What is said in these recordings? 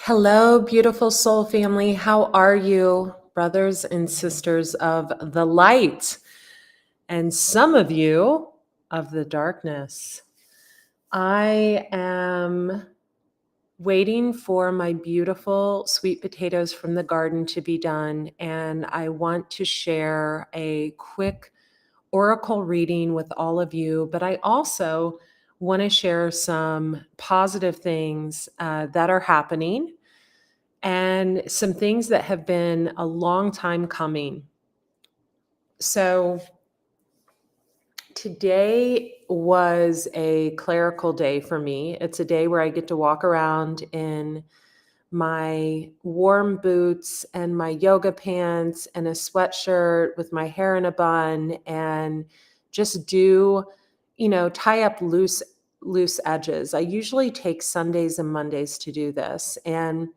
Hello, beautiful soul family. How are you, brothers and sisters of the light, and some of you of the darkness? I am waiting for my beautiful sweet potatoes from the garden to be done, and I want to share a quick oracle reading with all of you, but I also want to share some positive things that are happening and some things that have been a long time coming. So, today was a clerical day for me. It's a day where I get to walk around in my warm boots and my yoga pants and a sweatshirt with my hair in a bun and just tie up loose edges. I usually take Sundays and Mondays to do this. And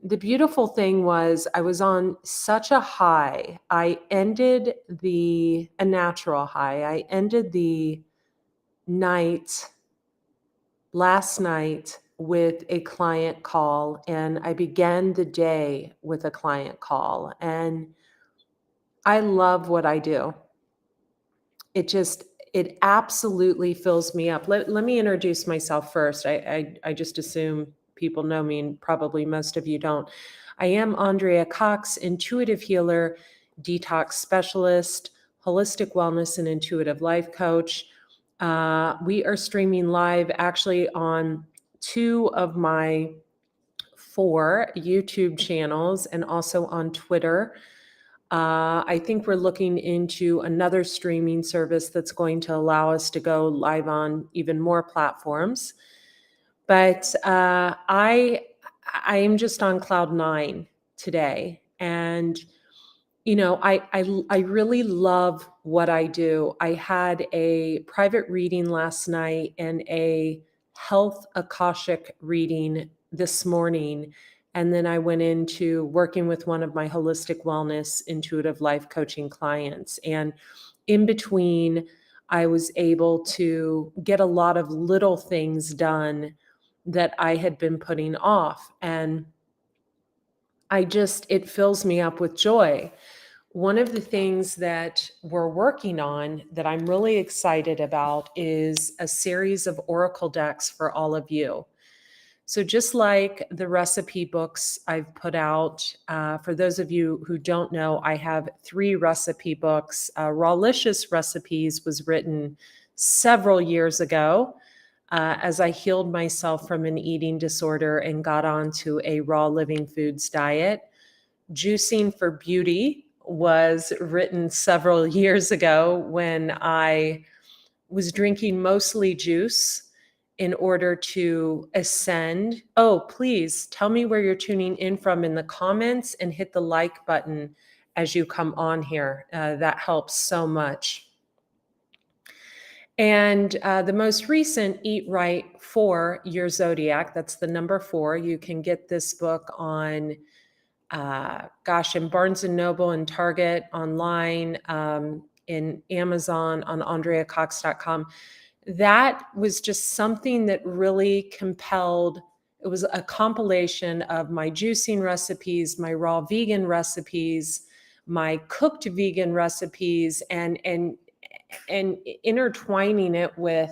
the beautiful thing was I was on such a high. I ended a natural high. I ended the night last night with a client call, and I began the day with a client call. And I love what I do. It absolutely fills me up. Let me introduce myself first. I just assume people know me, and probably most of you don't. I am Andrea Cox, intuitive healer, detox specialist, holistic wellness and intuitive life coach. We are streaming live actually on 2 of my 4 YouTube channels and also on Twitter. I think we're looking into another streaming service that's going to allow us to go live on even more platforms. But I am just on cloud 9 today, and I really love what I do. I had a private reading last night and a health akashic reading this morning. And then I went into working with one of my holistic wellness intuitive life coaching clients. And in between, I was able to get a lot of little things done that I had been putting off. And it fills me up with joy. One of the things that we're working on that I'm really excited about is a series of oracle decks for all of you. So just like the recipe books I've put out, for those of you who don't know, I have 3 recipe books. Rawlicious Recipes was written several years ago as I healed myself from an eating disorder and got onto a raw living foods diet. Juicing for Beauty was written several years ago when I was drinking mostly juice in order to ascend. Oh, please tell me where you're tuning in from in the comments and hit the like button as you come on here. That helps so much. And the most recent, Eat Right for Your Zodiac, that's the number 4. You can get this book on in Barnes and Noble and Target, online, in Amazon, on andreacox.com. That was just something that really compelled. It was a compilation of my juicing recipes, my raw vegan recipes, my cooked vegan recipes, and intertwining it with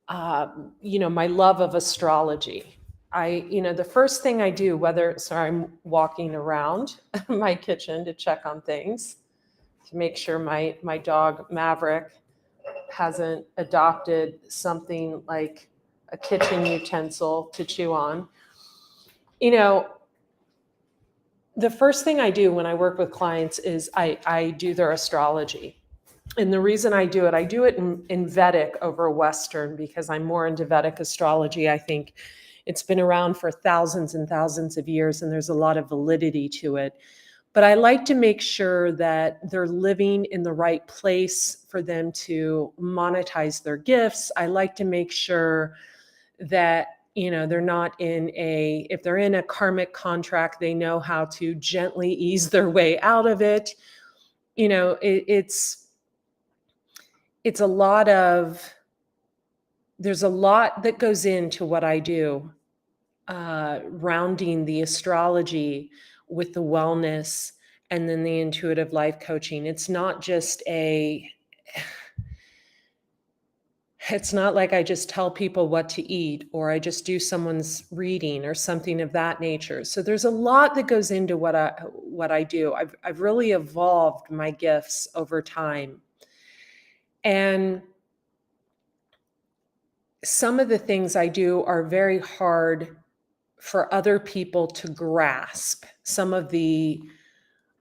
my love of astrology. The first thing I do, I'm walking around my kitchen to check on things, to make sure my dog Maverick hasn't adopted something like a kitchen utensil to chew on. The first thing I do when I work with clients is I do their astrology. And the reason I do it in Vedic over Western, because I'm more into Vedic astrology. I think it's been around for thousands and thousands of years, and there's a lot of validity to it. But I like to make sure that they're living in the right place for them to monetize their gifts. I like to make sure that, they're not if they're in a karmic contract, they know how to gently ease their way out of it. It's a lot of, there's a lot that goes into what I do, rounding the astrology with the wellness and then the intuitive life coaching. It's not like I just tell people what to eat, or I just do someone's reading or something of that nature. So there's a lot that goes into what I do. I've really evolved my gifts over time. And some of the things I do are very hard for other people to grasp. Some of the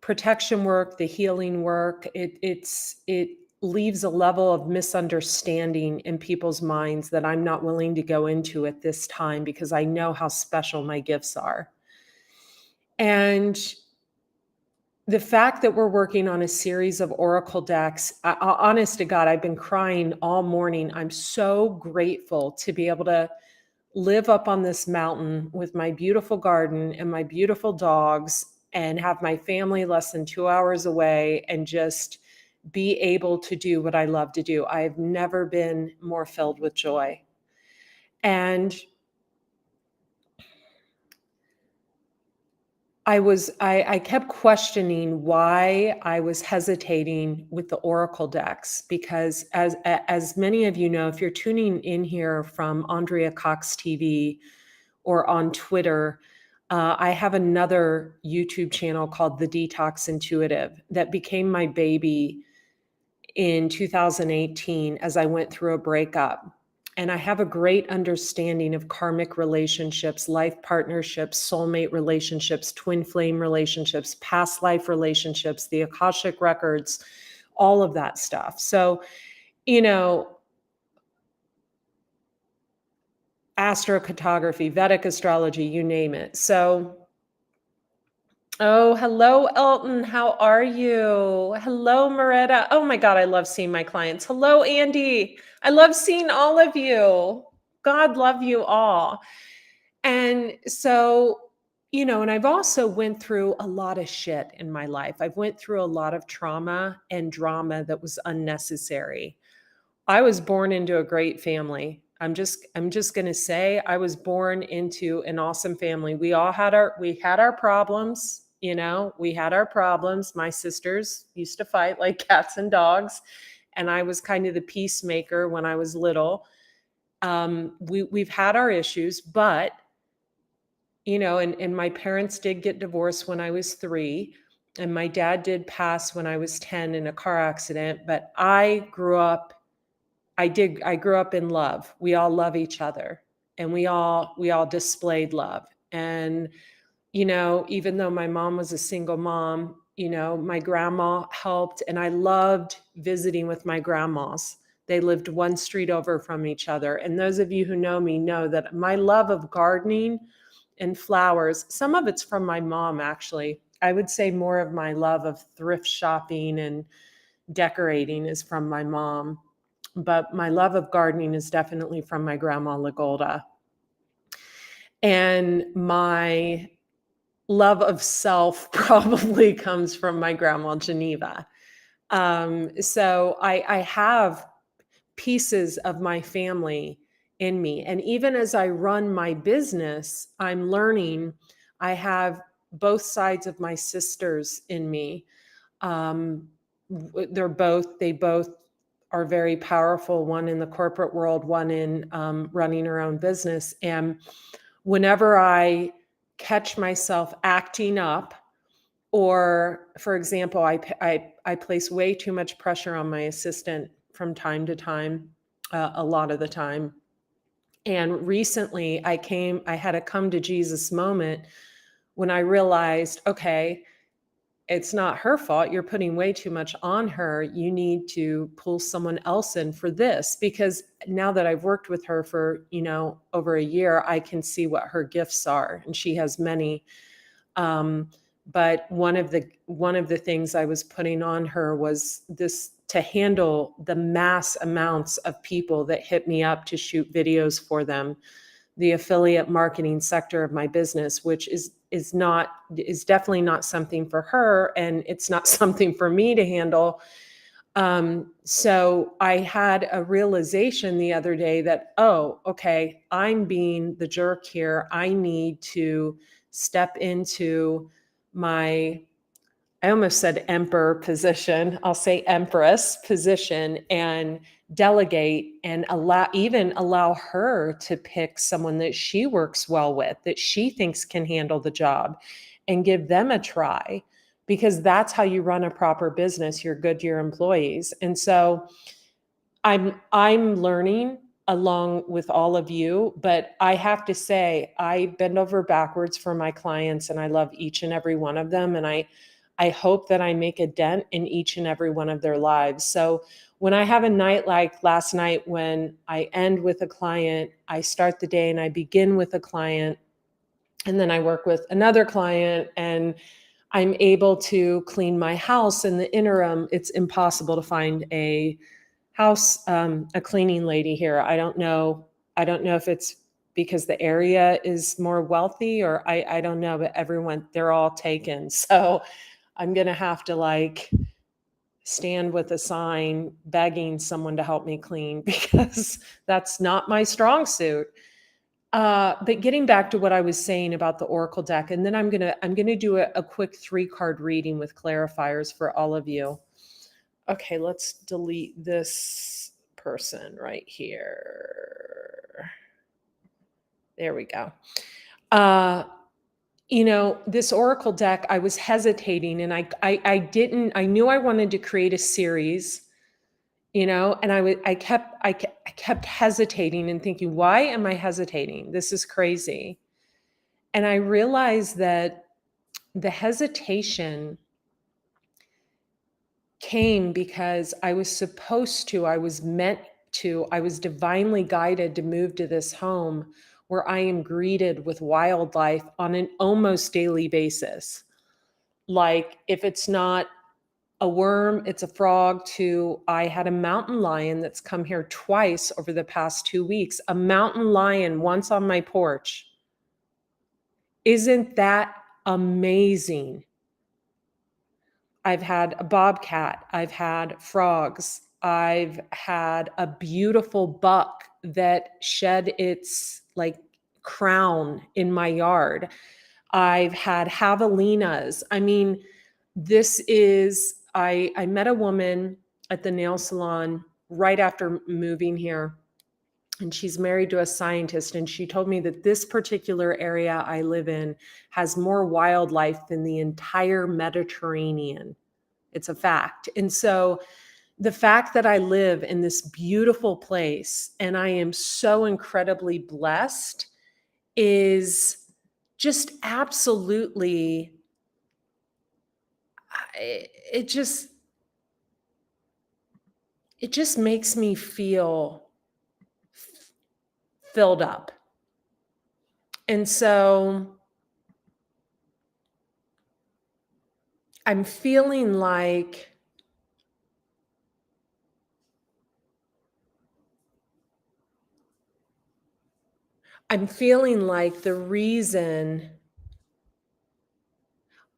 protection work, the healing work, it leaves a level of misunderstanding in people's minds that I'm not willing to go into at this time, because I know how special my gifts are. And the fact that we're working on a series of oracle decks, honest to God, I've been crying all morning. I'm so grateful to be able to live up on this mountain with my beautiful garden and my beautiful dogs, and have my family less than 2 hours away, and just be able to do what I love to do. I've never been more filled with joy. And I kept questioning why I was hesitating with the oracle decks, because as many of you know, if you're tuning in here from Andrea Cox TV or on Twitter, I have another YouTube channel called The Detox Intuitive that became my baby in 2018 as I went through a breakup. And I have a great understanding of karmic relationships, life partnerships, soulmate relationships, twin flame relationships, past life relationships, the Akashic records, all of that stuff. So, astrocartography, Vedic astrology, you name it. So, oh, hello, Elton. How are you? Hello, Moretta. Oh my God, I love seeing my clients. Hello, Andy. I love seeing all of you. God love you all. And so, and I've also went through a lot of shit in my life. I've went through a lot of trauma and drama that was unnecessary. I was born into a great family. I'm just going to say I was born into an awesome family. We had our problems, we had our problems. My sisters used to fight like cats and dogs, and I was kind of the peacemaker when I was little. We've had our issues, but and my parents did get divorced when I was 3, and my dad did pass when I was 10 in a car accident, but I grew up in love. We all love each other, and we all displayed love. And, even though my mom was a single mom, my grandma helped, and I loved visiting with my grandmas. They lived one street over from each other. And those of you who know me know that my love of gardening and flowers, some of it's from my mom, actually. I would say more of my love of thrift shopping and decorating is from my mom. But my love of gardening is definitely from my grandma Lagolda. And my love of self probably comes from my grandma Geneva. So I have pieces of my family in me. And even as I run my business, I'm learning I have both sides of my sisters in me. They both are very powerful, one in the corporate world, one in running her own business. And whenever I catch myself acting up, or for example, I place way too much pressure on my assistant from time to time, a lot of the time. And recently I had a come to Jesus moment when I realized, okay, it's not her fault. You're putting way too much on her. You need to pull someone else in for this, because now that I've worked with her for, over a year, I can see what her gifts are, and she has many. But one of the things I was putting on her was this, to handle the mass amounts of people that hit me up to shoot videos for them, the affiliate marketing sector of my business, which is definitely not something for her, and it's not something for me to handle. So I had a realization the other day that, oh, okay, I'm being the jerk here. I need to step into my, I almost said emperor position. I'll say empress position, and delegate and allow her to pick someone that she works well with, that she thinks can handle the job, and give them a try, because that's how you run a proper business. You're good to your employees. And so I'm learning along with all of you, but I have to say I bend over backwards for my clients, and I love each and every one of them, and I hope that I make a dent in each and every one of their lives. So when I have a night like last night, when I end with a client, I start the day and I begin with a client, and then I work with another client, and I'm able to clean my house. In the interim, it's impossible to find a a cleaning lady here. I don't know. I don't know if it's because the area is more wealthy, or I don't know, but they're all taken. So I'm going to have to like stand with a sign begging someone to help me clean because that's not my strong suit. But getting back to what I was saying about the Oracle deck, and then I'm gonna do a quick 3-card reading with clarifiers for all of you. Okay, let's delete this person right here. There we go. This Oracle deck, I was hesitating, and I knew I wanted to create a series, and I kept hesitating and thinking, why am I hesitating? This is crazy. And I realized that the hesitation came because I was meant to, I was divinely guided to move to this home where I am greeted with wildlife on an almost daily basis. Like, if it's not a worm, it's a frog. I had a mountain lion that's come here twice over the past 2 weeks. A mountain lion once on my porch. Isn't that amazing? I've had a bobcat. I've had frogs. I've had a beautiful buck that shed its like crown in my yard. I've had javelinas. I mean, I met a woman at the nail salon right after moving here, and she's married to a scientist, and she told me that this particular area I live in has more wildlife than the entire Mediterranean. It's a fact. And so the fact that I live in this beautiful place and I am so incredibly blessed is just absolutely, it just makes me feel filled up. And so I'm feeling like the reason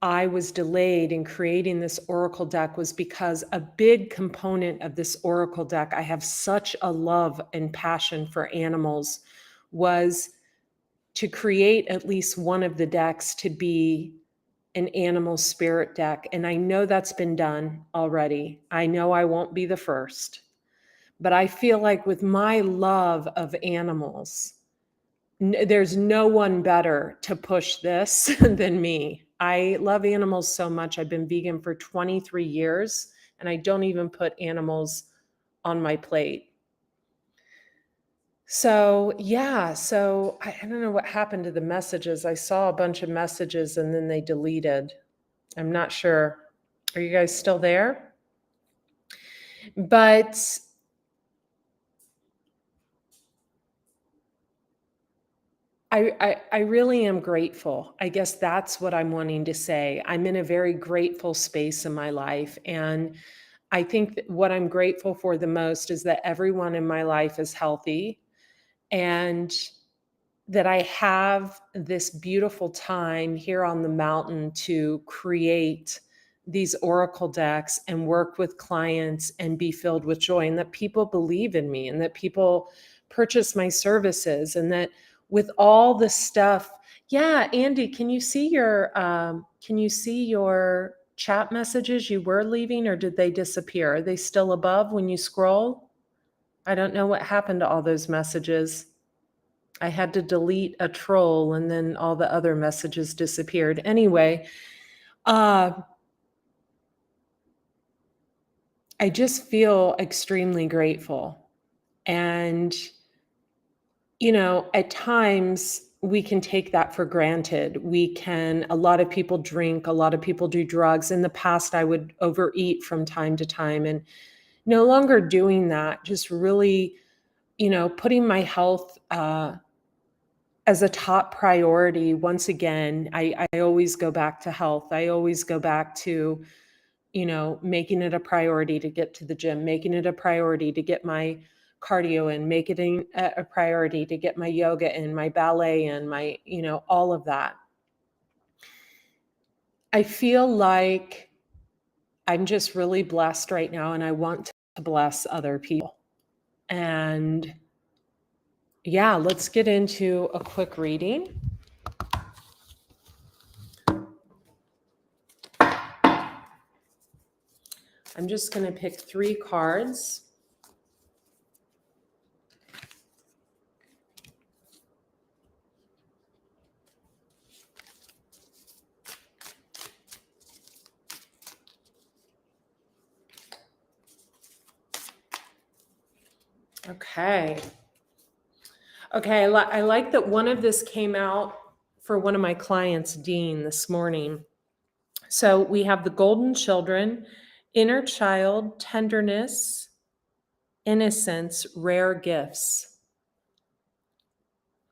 I was delayed in creating this Oracle deck was because a big component of this Oracle deck, I have such a love and passion for animals, was to create at least one of the decks to be an animal spirit deck. And I know that's been done already. I know I won't be the first, but I feel like with my love of animals, there's no one better to push this than me. I love animals so much. I've been vegan for 23 years, and I don't even put animals on my plate. So, yeah, I don't know what happened to the messages. I saw a bunch of messages and then they deleted. I'm not sure. Are you guys still there? But I really am grateful. I guess that's what I'm wanting to say. I'm in a very grateful space in my life. And I think that what I'm grateful for the most is that everyone in my life is healthy. And that I have this beautiful time here on the mountain to create these oracle decks and work with clients and be filled with joy, and that people believe in me, and that people purchase my services, and that with all the stuff. Yeah, Andy, can you see your chat messages you were leaving, or did they disappear? Are they still above when you scroll? I don't know what happened to all those messages. I had to delete a troll and then all the other messages disappeared. Anyway, uh, I just feel extremely grateful. And, at times we can take that for granted. A lot of people drink, a lot of people do drugs. In the past, I would overeat from time to time, and no longer doing that, just really, putting my health, as a top priority. Once again, I always go back to health. I always go back to, making it a priority to get to the gym, making it a priority to get my cardio in, make it a priority to get my yoga in, my ballet in, all of that. I feel like I'm just really blessed right now, and I want to bless other people. And yeah, let's get into a quick reading. I'm just going to pick 3 cards. Okay. Okay, I like that one of this came out for one of my clients, Dean, this morning. So we have the golden children, inner child, tenderness, innocence, rare gifts.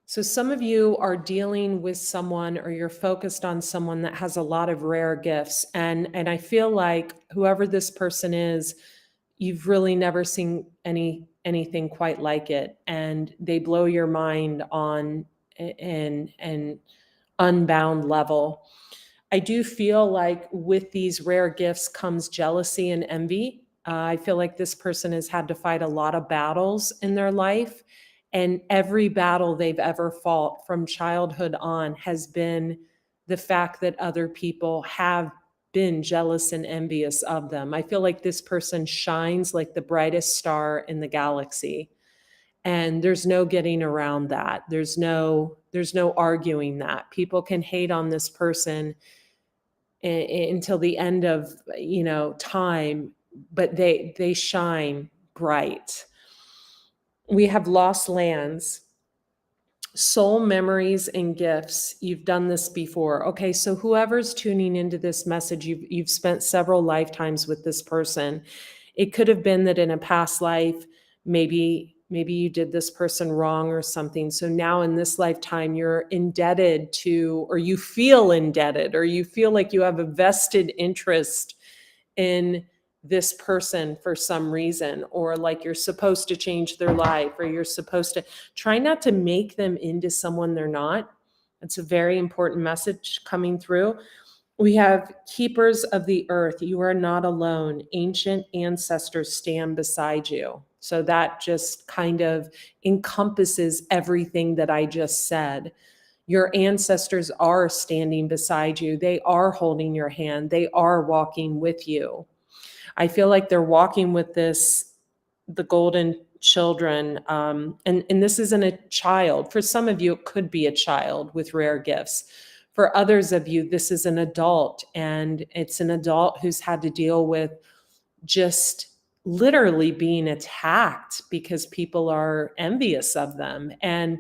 So some of you are dealing with someone, or you're focused on someone that has a lot of rare gifts. And I feel like whoever this person is, you've really never seen anything quite like it. And they blow your mind on an unbound level. I do feel like with these rare gifts comes jealousy and envy. I feel like this person has had to fight a lot of battles in their life. And every battle they've ever fought from childhood on has been the fact that other people have been jealous and envious of them. I feel like this person shines like the brightest star in the galaxy. And there's no getting around that. There's no arguing that. People can hate on this person until the end of time, but they shine bright. We have lost lands, soul memories, and gifts. You've done this before. Okay, so whoever's tuning into this message, you've spent several lifetimes with this person. It could have been that in a past life, maybe you did this person wrong or something. So now in this lifetime, you're indebted to, or you feel indebted, or you feel like you have a vested interest in this person for some reason, or like you're supposed to change their life, or you're supposed to try not to make them into someone they're not. It's a very important message coming through. We have keepers of the earth. You are not alone. Ancient ancestors stand beside you. So that just kind of encompasses everything that I just said. Your ancestors are standing beside you. They are holding your hand. They are walking with you. I feel like they're walking with the golden children. And this isn't a child. For some of you, it could be a child with rare gifts. For others of you, this is an adult, and it's an adult who's had to deal with just literally being attacked because people are envious of them. And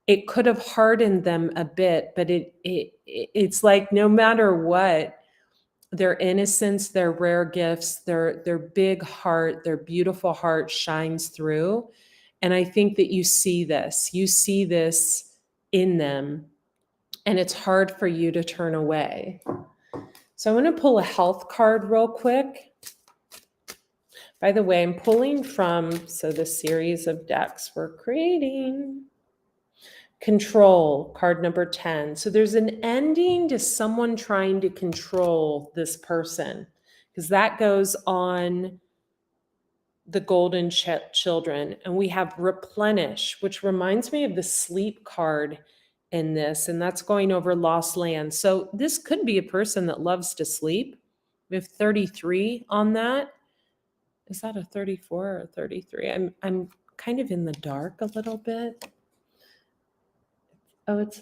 it could have hardened them a bit, but it's like no matter what, their innocence, their rare gifts, their big heart, their beautiful heart shines through. And I think that you see this in them, and it's hard for you to turn away. So I'm going to pull a health card real quick. By the way, I'm pulling from the series of decks we're creating. Control, card number 10. So there's an ending to someone trying to control this person, because that goes on the golden children. And we have replenish, which reminds me of the sleep card in this, and that's going over lost land. So this could be a person that loves to sleep. We have 33 on that. Is that a 34 or a 33? I'm kind of in the dark a little bit. Oh, is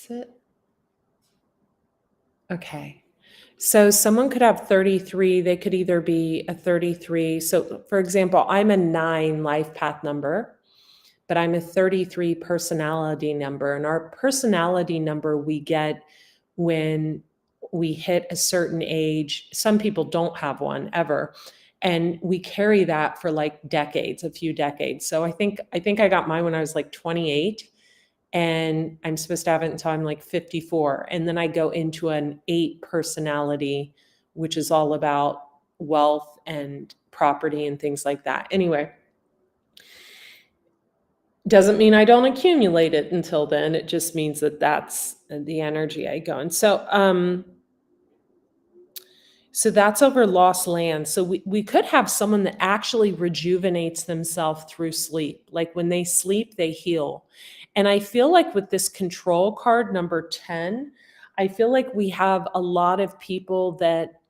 it? Okay. So someone could have 33. They could either be a 33. So for example, I'm a 9 life path number, but I'm a 33 personality number. And our personality number we get when we hit a certain age. Some people don't have one ever. And we carry that for like decades, a few decades. So I think I got mine when I was like 28, and I'm supposed to have it until I'm like 54. And then I go into an 8 personality, which is all about wealth and property and things like that. Anyway, doesn't mean I don't accumulate it until then. It just means that that's the energy I go in. So that's over lost land. So we could have someone that actually rejuvenates themselves through sleep. Like when they sleep, they heal. And I feel like with this control card, number 10, I feel like we have a lot of people that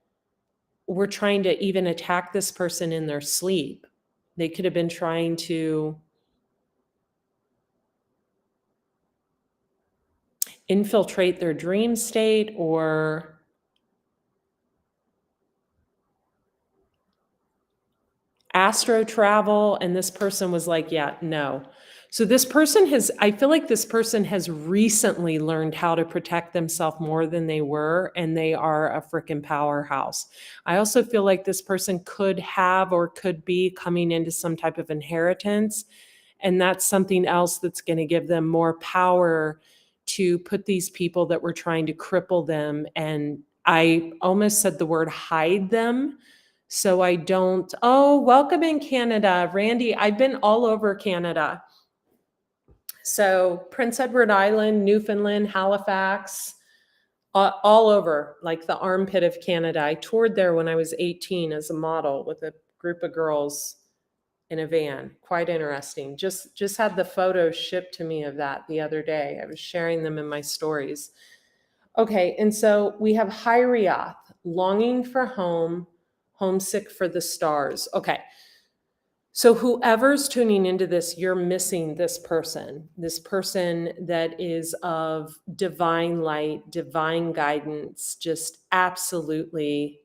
were trying to even attack this person in their sleep. They could have been trying to infiltrate their dream state or astro travel, and this person was like, yeah, no. So this person I feel like this person has recently learned how to protect themselves more than they were, and they are a freaking powerhouse. I also feel like this person could have or could be coming into some type of inheritance, and that's something else that's going to give them more power to put these people that were trying to cripple them, and I almost said the word hide them, so I don't. Oh, welcome in Canada, Randy. I've been all over Canada. So Prince Edward Island, Newfoundland, Halifax, all over, like the armpit of Canada. I toured there when I was 18 as a model with a group of girls in a van. Quite interesting. Just had the photos shipped to me of that the other day. I was sharing them in my stories. Okay, and so we have Hyriath, longing for home, homesick for the stars. Okay, so whoever's tuning into this, you're missing this person that is of divine light, divine guidance, just absolutely.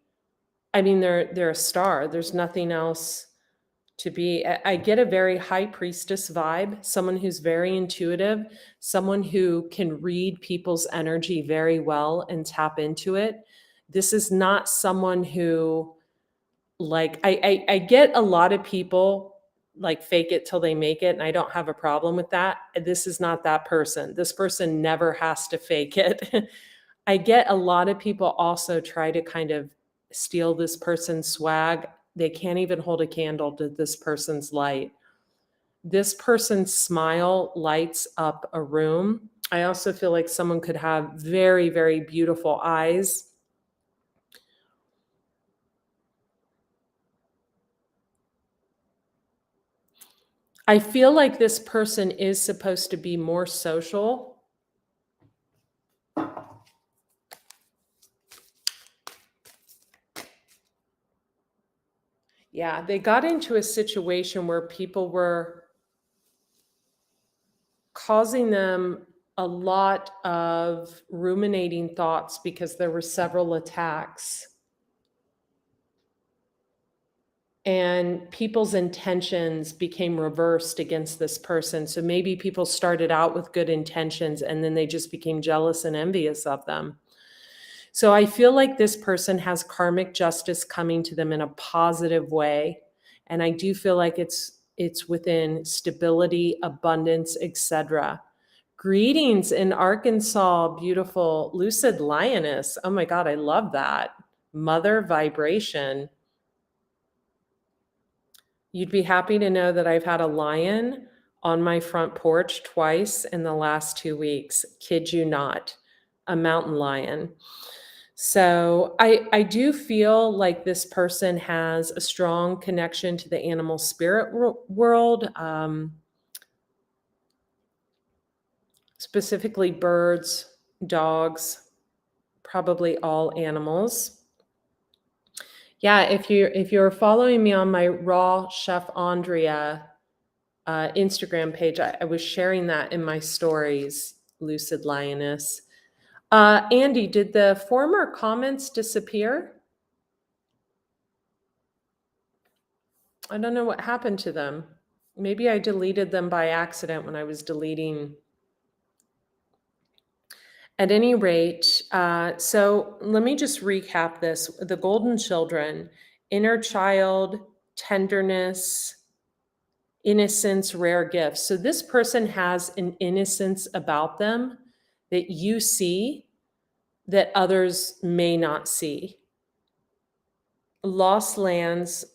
I mean, they're a star. There's nothing else to be. I get a very high priestess vibe, someone who's very intuitive, someone who can read people's energy very well and tap into it. This is not someone who, like, I get a lot of people like fake it till they make it, and I don't have a problem with that. This is not that person. This person never has to fake it. I get a lot of people also try to kind of steal this person's swag. They can't even hold a candle to this person's light. This person's smile lights up a room. I also feel like someone could have very, very beautiful eyes. I feel like this person is supposed to be more social. Yeah, they got into a situation where people were causing them a lot of ruminating thoughts because there were several attacks. And people's intentions became reversed against this person. So maybe people started out with good intentions and then they just became jealous and envious of them. So I feel like this person has karmic justice coming to them in a positive way. And I do feel like it's within stability, abundance, etc. Greetings in Arkansas, beautiful lucid lioness. Oh my God, I love that. Mother vibration. You'd be happy to know that I've had a lion on my front porch twice in the last 2 weeks. Kid you not, a mountain lion. So I do feel like this person has a strong connection to the animal spirit world, specifically birds, dogs, probably all animals. Yeah, if you're following me on my Raw Chef Andrea Instagram page, I was sharing that in my stories, Lucid Lioness. Andy, did the former comments disappear? I don't know what happened to them. Maybe I deleted them by accident when I was deleting. At any rate, so let me just recap this. The golden children, inner child, tenderness, innocence, rare gifts. So this person has an innocence about them that you see that others may not see. Lost lands,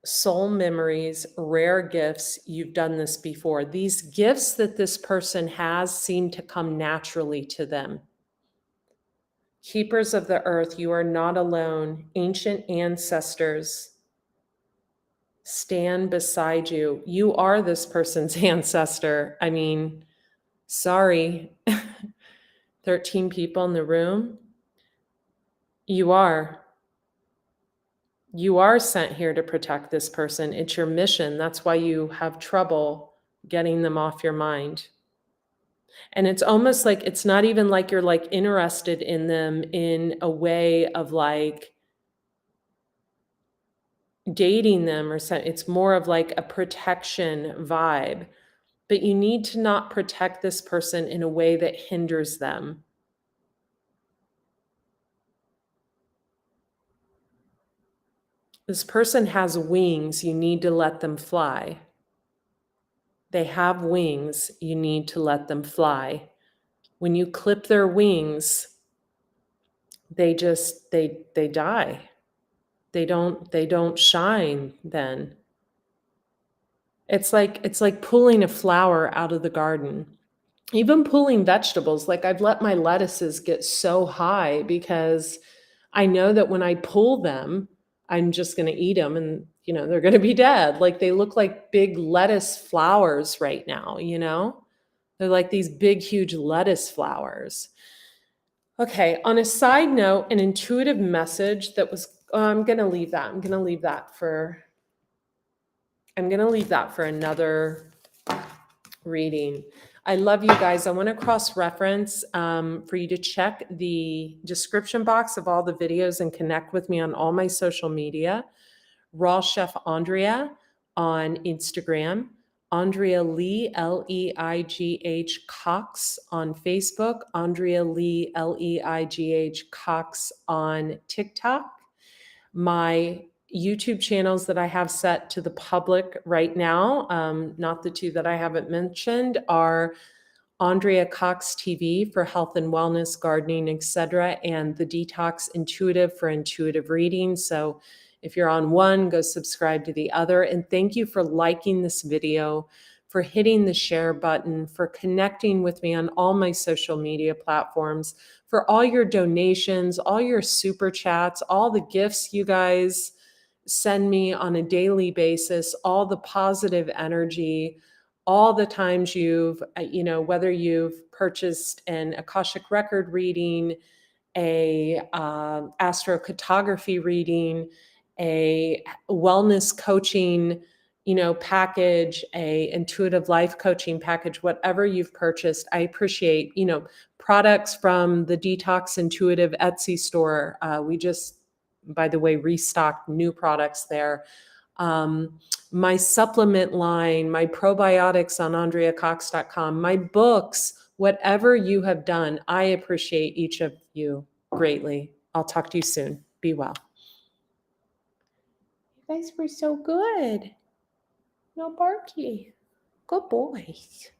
soul memories, rare gifts. You've done this before. These gifts that this person has seem to come naturally to them. Keepers of the earth, you are not alone. Ancient ancestors stand beside you. You are this person's ancestor. I mean, sorry, 13 people in the room. You are. You are sent here to protect this person. It's your mission. That's why you have trouble getting them off your mind. And it's almost like it's not even like you're like interested in them in a way of like dating them or something. It's more of like a protection vibe. But you need to not protect this person in a way that hinders them. This person has wings. You need to let them fly. They have wings. You need to let them fly. When you clip their wings, they die. They don't shine then. It's like pulling a flower out of the garden. Even pulling vegetables, like I've let my lettuces get so high because I know that when I pull them, I'm just going to eat them and, they're going to be dead. Like they look like big lettuce flowers right now, They're like these big, huge lettuce flowers. Okay, on a side note, an intuitive message that was, I'm going to leave that. I'm going to leave that for another reading. I love you guys. I want to cross-reference for you to check the description box of all the videos and connect with me on all my social media. Raw Chef Andrea on Instagram, Andrea Lee, Leigh Cox on Facebook, Andrea Lee, Leigh Cox on TikTok. My YouTube channels that I have set to the public right now, not the two that I haven't mentioned, are Andrea Cox TV for health and wellness, gardening, etc., and the Detox Intuitive for intuitive reading. So if you're on one, go subscribe to the other. And thank you for liking this video, for hitting the share button, for connecting with me on all my social media platforms, for all your donations, all your super chats, all the gifts you guys send me on a daily basis, all the positive energy, all the times you've, whether you've purchased an Akashic record reading, a astrocartography reading, a wellness coaching, package, a intuitive life coaching package, whatever you've purchased, I appreciate, products from the Detox Intuitive Etsy store. We just, by the way, restocked new products there. My supplement line, my probiotics on andreacox.com, my books, whatever you have done, I appreciate each of you greatly. I'll talk to you soon. Be well. You guys were so good. No barky. Good boys.